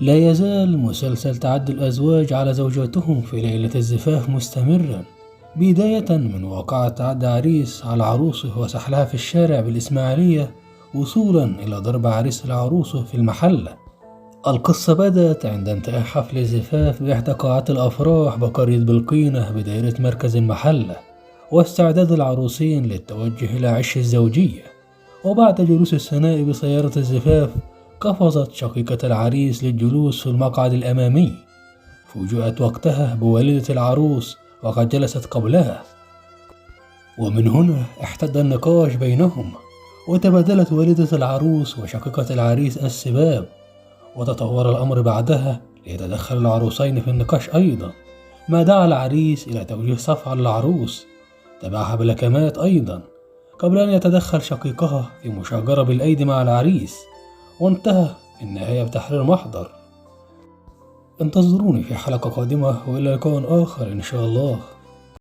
لا يزال مسلسل تعدي الأزواج على زوجاتهم في ليلة الزفاف مستمرا، بداية من واقعة تعدي عريس على عروسه وسحلها في الشارع بالإسماعيلية، وصولا إلى ضرب عريس العروسة في المحلة. القصة بدأت عند انتهاء حفل الزفاف بإحدى قاعات الأفراح بقرية بلقينة بدائرة مركز المحلة، واستعداد العروسين للتوجه إلى عش الزوجية. وبعد جلوس الثناء بسيارة الزفاف، قفزت شقيقة العريس للجلوس في المقعد الأمامي. فوجئت وقتها بوالدة العروس وقد جلست قبلها، ومن هنا احتد النقاش بينهم، وتبادلت والدة العروس وشقيقة العريس السباب. وتطور الأمر بعدها ليتدخل العروسين في النقاش أيضا، ما دعا العريس إلى توجيه صفعة للعروس، تبعها بلكمات أيضا، قبل أن يتدخل شقيقها في مشاجرة بالأيدي مع العريس، وانتهى في النهاية بتحرير محضر. انتظروني في حلقة قادمة، وإلى لقاء آخر إن شاء الله.